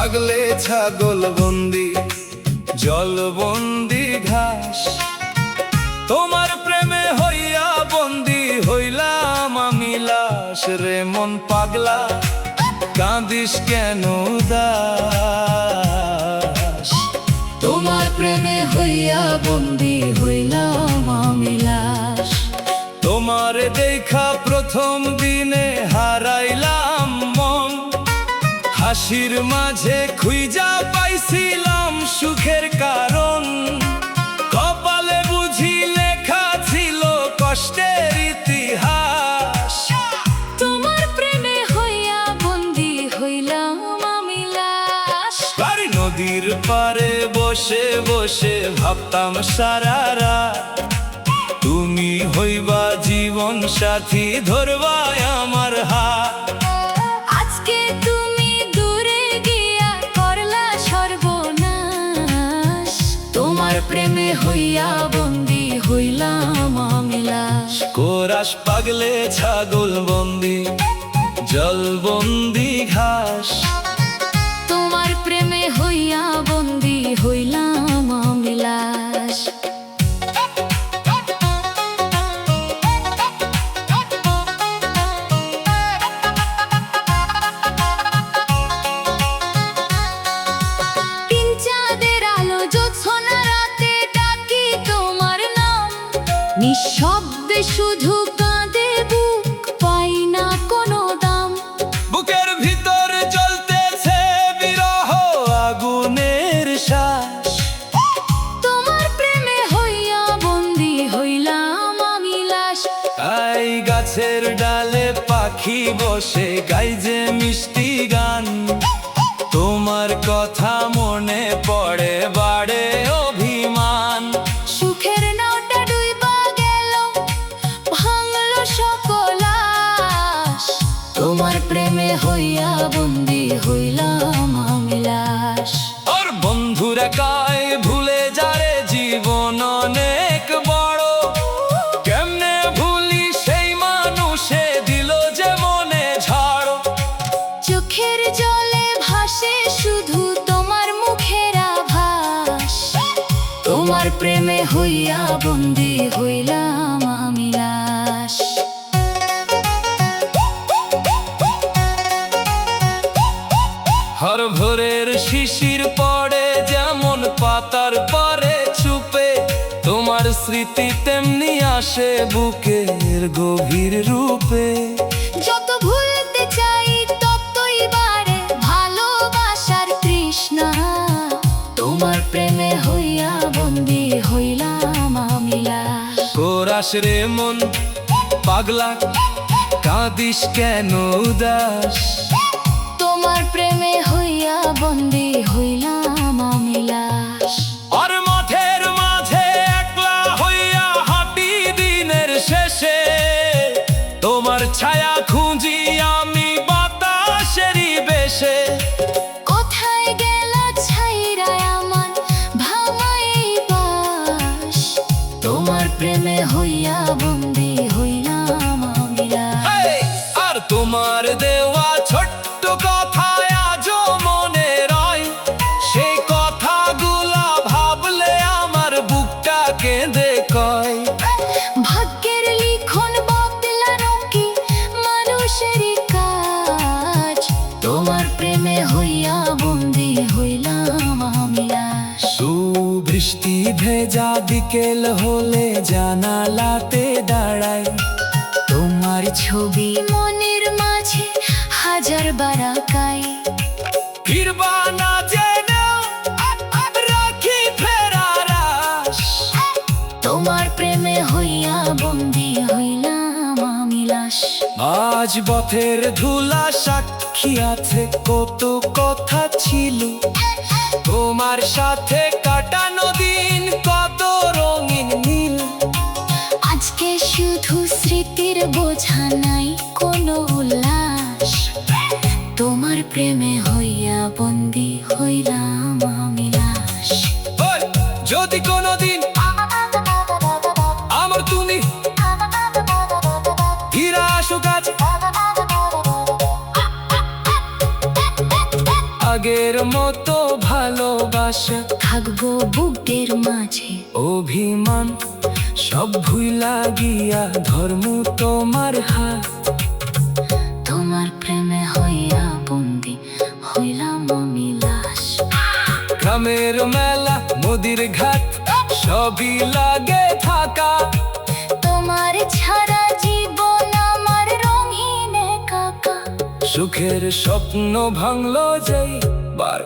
পাগলে ছাগল বন্দি জল বন্দি ঘাস, তোমার প্রেমে হইয়া বন্দি হইলাম আমি লাশ। রে মন পাগলা কাঁদিস কেন উদাস, তোমার প্রেমে হইয়া বন্দি হইলাম আমি লাশ। তোমার দেখা প্রথম দিনে হারাইলাম মন, হাসির মাঝে খুঁজা পাইছিলাম সুখের কারণ। কপালে বুঝি লেখা ছিল কষ্টের ইতিহাস, তোমার প্রেমে হইয়া বন্দি হইলাম আমি লাশ। বাড়ি নদীর পারে বসে বসে ভাবতাম সারা রাত, তুমি হইবা জীবন সাথী ধরবা আমার হাত। আজকে তুমি দূরে গিয়া করলা সর্বনাশ, তোমার প্রেমে হইয়া বন্দি হইলাম আমি লাশ। কোরাস পাগলে ছাগল বন্দি জল বন্দি ঘাস, তোমার প্রেমে হইয়া বন্দি হইলাম আমি লাশ। তিন চাঁদের আলো জ্যোৎস্না রাতে ডাকি তোমার নাম, নিঃশব্দে শুধু কাঁদে বুক, পাই না কোনো দাম। বুকের ভিতর জ্বলতেছে বিরহ আগুনের শ্বাস, তোমার প্রেমে হইয়া বন্দি হইলাম আমি লাশ। তাই গাছের ডালে পাখি বসে গাই যে মিষ্টি গান, তোমার কথা মনে পড়ে বাড়ে অভিমান। সুখের নাওটা ডুইবা গেল, ভাঙলো সকল আশ, তোমার প্রেমে হইয়া বন্দি হইলাম আমি লাশ। আর বন্ধুরা কয় ভুলে যারে জীবন অনেক বড়, কেমনে ভুলি সেই মানুষে দিল যে মনে ঝড়। চোখের জলে ভাসে শুধু তোমার মুখের আভাস, তোমার প্রেমে হইয়া বন্দি হইলাম আমি লাশ। হর ভোরের শিশির পড়ে যেমন পাতার পরে চুপে, তোমার স্মৃতি তেমনি আসে বুকের গভীর রূপে। যত ভুলতে চাই ততই বাড়ে ভালোবাসার তৃষ্ণা, তোমার প্রেমে হইয়া বন্দি হইলাম আমি লাশ। কোরাস রে মন পাগলা কাঁদিস কেন উদাস, তোমার প্রেমে হইয়া বন্দি হইলাম আমি লাশ। আর মাঠের মাঝে একলা হইয়া হাঁটি দিনের শেষে, তোমার ছায়া খুঁজি আমি বাতাসেরই বেশে। কোথায় গেলা ছাইরা আমার ভাঙাই বাস, তোমার প্রেমে হইয়া বন্দি হইলাম আমি লাশ। এই, আর তোমার দেওয়া ছোট্ট কথা আজও মনে রয়, সেই কথাগুলা ভাবলে আমার বুকটা কেঁদে কয়। ভাগ্যের লিখন বদলানো কি মানুষেরই কাজ, তোমার প্রেমে হইয়া বন্দি হইলাম আমি লাশ। বৃষ্টি ভেজা বিকেল হলে জানালাতে দাঁড়ায়, তোমার ছবি মনের মাঝে হাজার বার আঁকাই, ফিরবা না জেনেও রাখি ফেরার আশ। তোমার প্রেমে হইয়া বন্দি হইলাম আমি লাশ। আজ পথের ধুলা সাক্ষী আছে কত কথা ছিল, তোমার সাথে কাটানো দিন কত রঙিন নীল। আজকে শুধু স্মৃতির বোঝা নাই কোনো উল্লাস, তোমার প্রেমে হইয়া বন্দি হইলাম আমি লাশ। ওই, যদি কোনোদিন আমার তুমি ফিরা আসো কাছে, আগের মতো ভালোবাসা থাকবো বুকের মাঝে। অভিমান সব ভুইলা গিয়া ধর্ম তোমার হাত। তোমার প্রেমে হইয়া বন্দি হইলাম আমি লাশ। গ্রামের মেলা নদীর ঘাট সবই লাগে থাকা। তোমার ছাড়া জীবন আমার রঙিন কাকা। সুখের স্বপ্ন ভাঙলো যেই বার